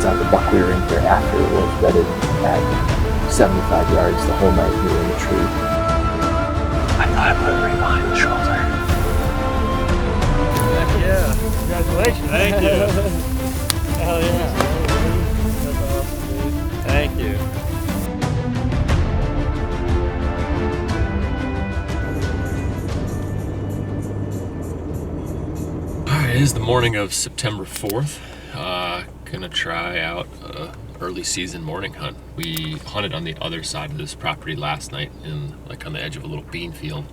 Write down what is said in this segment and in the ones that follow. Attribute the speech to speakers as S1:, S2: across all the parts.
S1: The buck we were in here after was bedded at 75 yards the whole night we were in the tree. I thought I put it right behind the shoulder.
S2: Heck yeah. Congratulations.
S3: Thank you.
S2: Hell yeah. That's awesome, dude.
S3: Thank you. Alright, it is the morning of September 4th. Gonna try out a early season morning hunt. We hunted on the other side of this property last night like on the edge of a little bean field.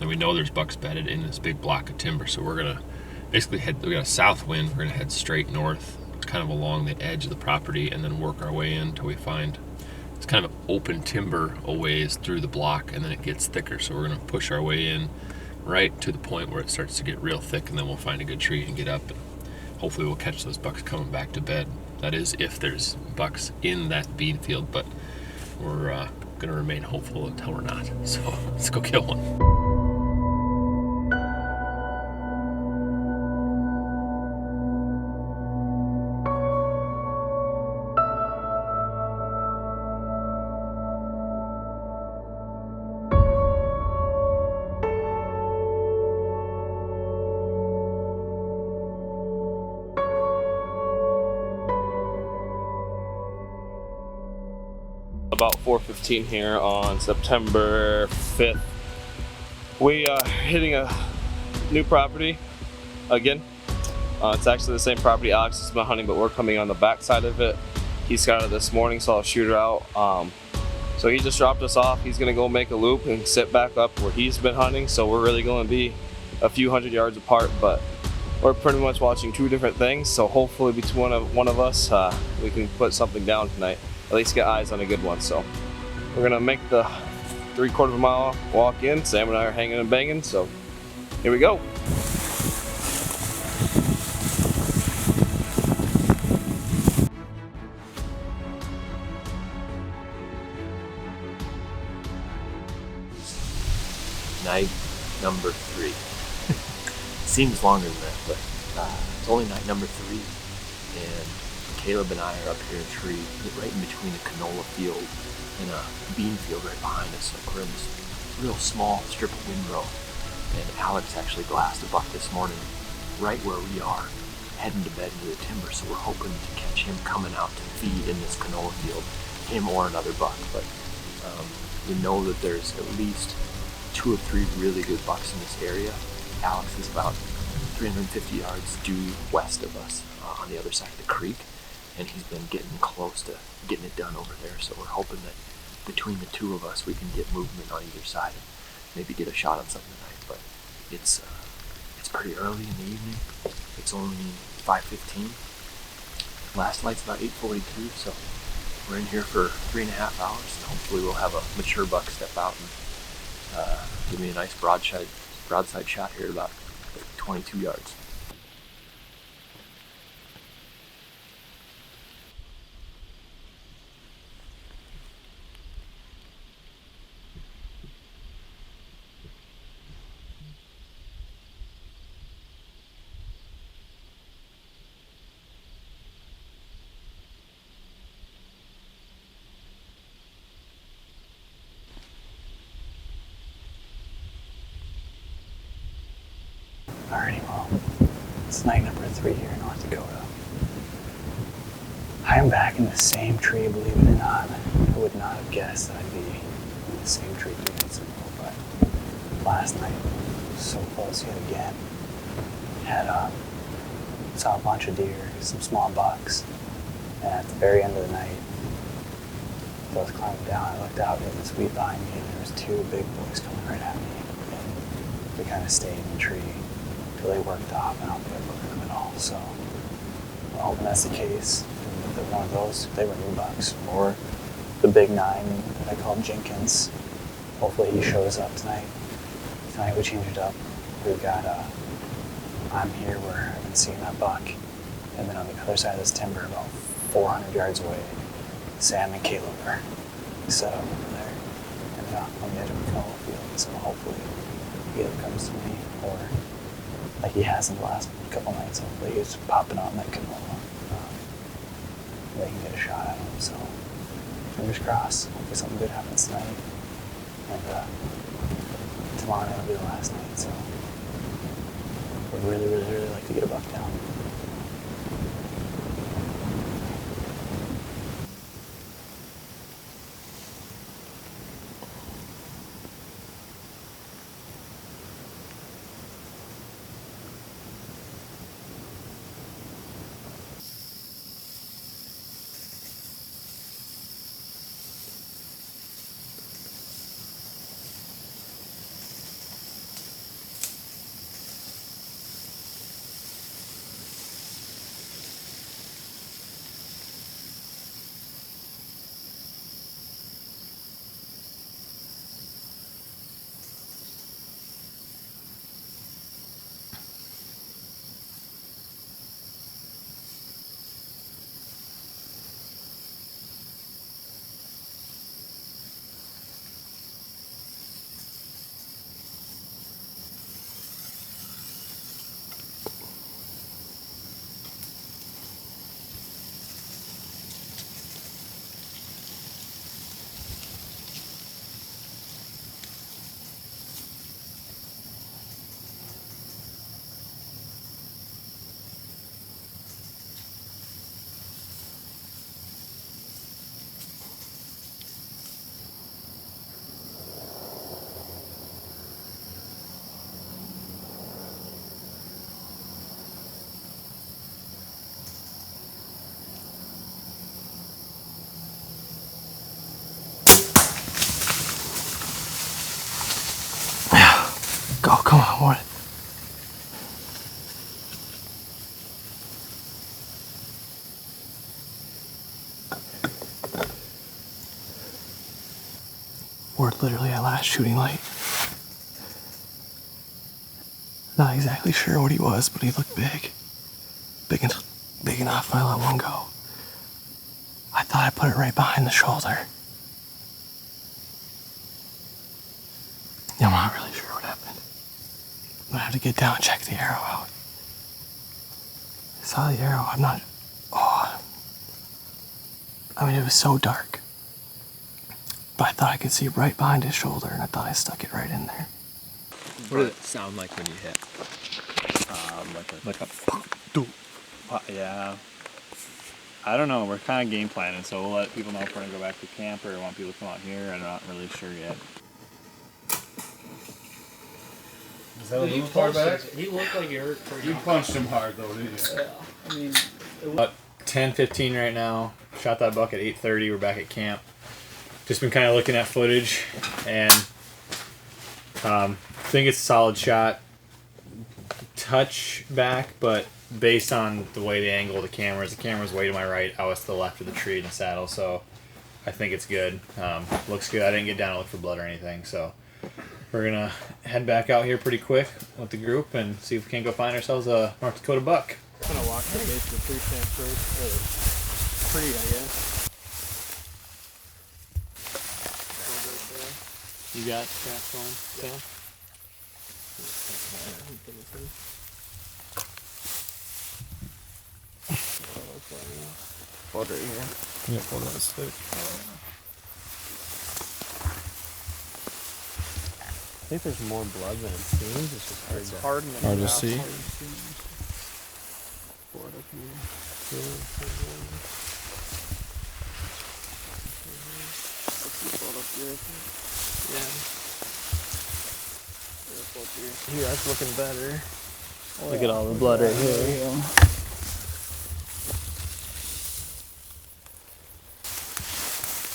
S3: And we know there's bucks bedded in this big block of timber, so we're gonna basically we got a south wind, we're gonna head straight north, kind of along the edge of the property, and then work our way in until we find it's kind of open timber a ways through the block, and then it gets thicker. So we're gonna push our way in right to the point where it starts to get real thick, and then we'll find a good tree and get up, and hopefully we'll catch those bucks coming back to bed. That is if there's bucks in that bean field, but we're gonna remain hopeful until we're not. So let's go kill one.
S4: About 4:15 here on September 5th. We are hitting a new property again. It's actually the same property Alex has been hunting, but we're coming on the back side of it. He scouted this morning, so I'll shoot her out. So he just dropped us off. He's gonna go make a loop and sit back up where he's been hunting. So we're really gonna be a few hundred yards apart, but we're pretty much watching two different things. So hopefully between one of us, we can put something down tonight. At least get eyes on a good one. So we're gonna make the 3/4 mile walk in. Sam and I are hanging and banging, so here we go.
S1: Night number 3. Seems longer than that, but it's only night number 3, and Caleb and I are up here in a tree right in between a canola field and a bean field right behind us. Like we're in this real small strip of windrow, and Alex actually glassed a buck this morning right where we are, heading to bed into the timber. So we're hoping to catch him coming out to feed in this canola field, him or another buck. But we know that there's at least 2 or 3 really good bucks in this area. Alex is about 350 yards due west of us on the other side of the creek. And he's been getting close to getting it done over there. So we're hoping that between the two of us, we can get movement on either side and maybe get a shot on something tonight. But it's pretty early in the evening. It's only 5:15. Last light's about 8:42, so we're in here for 3.5 hours. And hopefully we'll have a mature buck step out and give me a nice broadside shot here at about 22 yards.
S5: Alrighty, well, it's night number 3 here in North Dakota. I am back in the same tree, believe it or not. I would not have guessed that I'd be in the same tree 2 nights ago, but last night, so close yet again. Saw a bunch of deer, some small bucks, and at the very end of the night, as I was climbing down, I looked out in this wheat behind me, and there was 2 big boys coming right at me, and we kind of stayed in the tree until they worked off, and I don't think I looked at them at all. So I'm hoping that's the case. And that one of those, they were new bucks, or the big 9 that I called Jenkins. Hopefully he shows up tonight. Tonight we changed it up. We've got I'm here where I've been seeing that buck, and then on the other side of this timber, about 400 yards away, Sam and Caleb are set up over there, and on the edge of the canola field. So hopefully he either comes to me, or like he has in the last couple nights, hopefully he's popping on that canola. they can get a shot at him. So fingers crossed. Hopefully something good happens tonight. And tomorrow night will be the last night. So would really, really, really like to get a buck down.
S1: Go, come on, what? We're literally at last shooting light. Not exactly sure what he was, but he looked big. Big enough, I let one go. I thought I put it right behind the shoulder. I'm not really sure what happened. I'm gonna have to get down and check the arrow out. I saw the arrow, I'm not... Oh. I mean, it was so dark. But I thought I could see right behind his shoulder, and I thought I stuck it right in there.
S3: What does it sound like when you hit?
S2: Like a yeah. I don't know. We're kind of game planning, so we'll let people know if we're gonna go back to camp or want people to come out here. I'm not really sure yet.
S6: Is that a little far back?
S2: He looked like he hurt pretty
S6: You punched him hard though, didn't you?
S2: Yeah. I mean,
S7: About 10:15 right now. Shot that buck at 8:30. We're back at camp. Just been kind of looking at footage, and think it's a solid shot. Touch back, but based on the way the angle of the camera's way to my right. I was to the left of the tree in the saddle, so I think it's good. Looks good. I didn't get down to look for blood or anything, so we're gonna head back out here pretty quick with the group and see if we can't go find ourselves a North Dakota buck.
S2: I'm gonna walk the base of the tree stand first. Tree, I guess.
S7: You got tracks on, Sam?
S2: Hold right here.
S7: Yeah, hold on a stick.
S2: I think there's more blood than it seems. It's just hard.
S7: Hard to see.
S2: Here, that's looking better. Look at all the blood right here.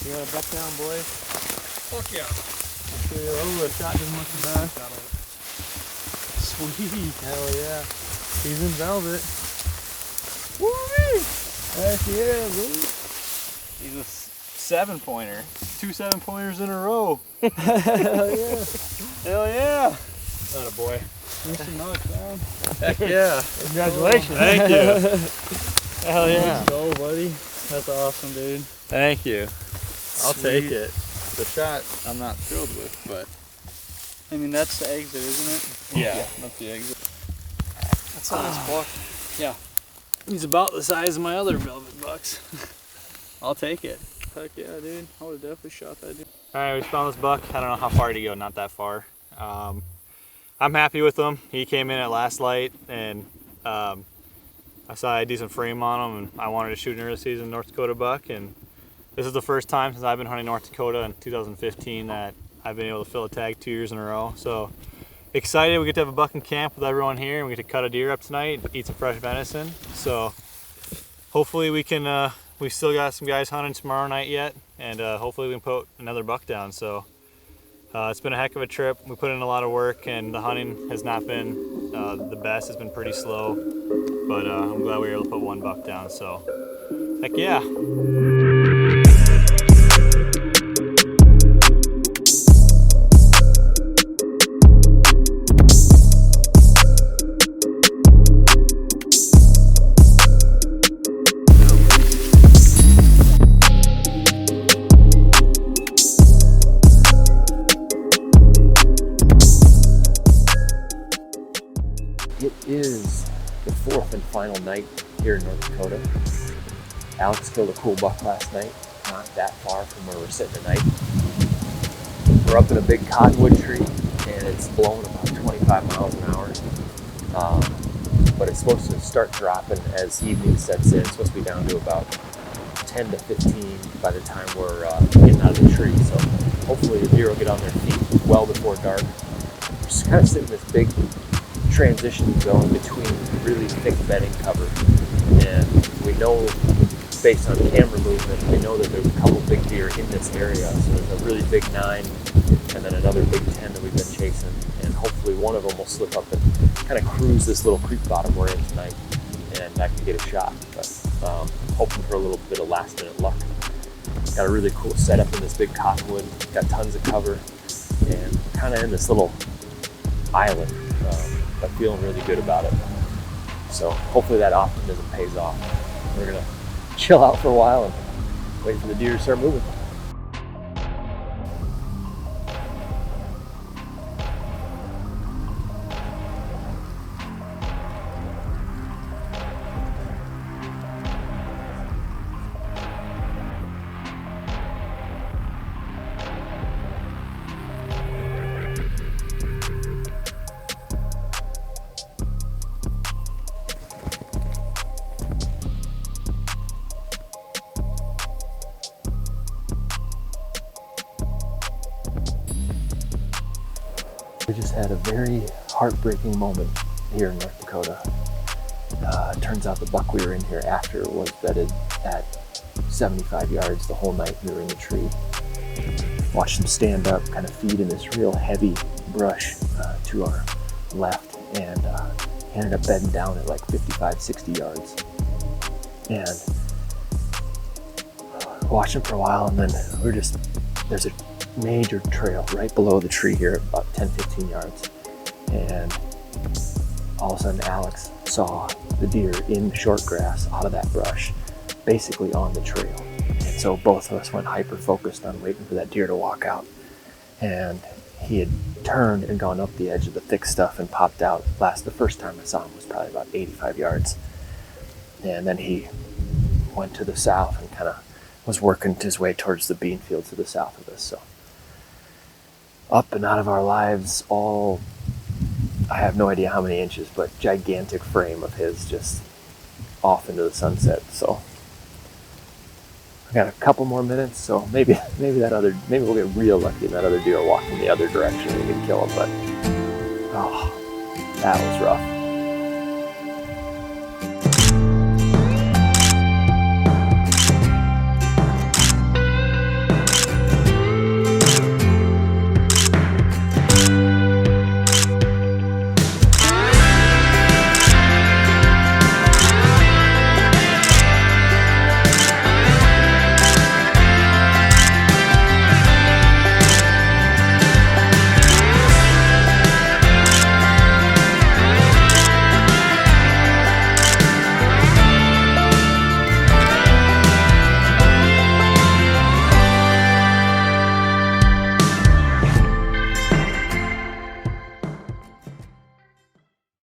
S2: You got a buck down, boy?
S6: Fuck yeah.
S2: Oh, a shot just must have back. Sweet. Hell yeah. He's in velvet. Woo-wee! Heck yeah, dude. He's a 7-pointer. 2 7-pointers in a row. Hell yeah. Hell yeah.
S7: Atta boy.
S2: Here's some nuts, man.
S6: Heck yeah.
S2: Congratulations.
S6: Thank you.
S2: Hell yeah. Let's go, buddy. That's awesome, dude.
S6: Thank you. I'll
S2: Sweet.
S6: take it. The shot I'm not thrilled with, but
S2: I mean, that's the exit, isn't it?
S6: yeah, that's the exit.
S2: That's a nice buck. Yeah. He's about the size of my other velvet bucks. I'll take it.
S6: Heck yeah, dude. I would have definitely shot that dude.
S2: All right, we found this buck. I don't know how far to go, not that far. I'm happy with him. He came in at last light, and I saw a decent frame on him, and I wanted to shoot an early season North Dakota buck, and this is the first time since I've been hunting North Dakota in 2015 that I've been able to fill a tag 2 years in a row. So excited we get to have a buck in camp with everyone here, and we get to cut a deer up tonight, eat some fresh venison. So hopefully we can, we've still got some guys hunting tomorrow night yet, and hopefully we can put another buck down. So it's been a heck of a trip. We put in a lot of work, and the hunting has not been the best. It's been pretty slow, but I'm glad we were able to put 1 buck down. So heck yeah.
S1: It is the 4th and final night here in North Dakota. Alex killed a cool buck last night, not that far from where we're sitting tonight. We're up in a big cottonwood tree, and it's blowing about 25 miles an hour. But it's supposed to start dropping as evening sets in. It's supposed to be down to about 10 to 15 by the time we're getting out of the tree. So hopefully the deer will get on their feet well before dark. We're just kind of sitting in this big transition zone between really thick bedding cover, and we know based on camera movement, we know that there's a couple big deer in this area. So there's a really big 9 and then another big 10 that we've been chasing, and hopefully one of them will slip up and kind of cruise this little creek bottom we're in tonight, and I can get a shot. But hoping for a little bit of last minute luck. Got a really cool setup in this big cottonwood, got tons of cover, and we're kind of in this little island. But feeling really good about it. So hopefully that optimism pays off. We're gonna chill out for a while and wait for the deer to start moving. We just had a very heartbreaking moment here in North Dakota. Turns out the buck we were in here after was bedded at 75 yards the whole night we were in the tree. Watched him stand up, kind of feed in this real heavy brush to our left, and he ended up bedding down at like 55, 60 yards. And watched him for a while, and then there's a major trail right below the tree here, about 10, 15 yards. And all of a sudden Alex saw the deer in the short grass out of that brush, basically on the trail. And so both of us went hyper focused on waiting for that deer to walk out. And he had turned and gone up the edge of the thick stuff and popped out. The first time I saw him was probably about 85 yards. And then he went to the south and kind of was working his way towards the bean field to the south of us. So up and out of our lives, all, I have no idea how many inches, but gigantic frame of his just off into the sunset. So I got a couple more minutes, so maybe we'll get real lucky and that other deer walking the other direction and we can kill him. But oh, that was rough.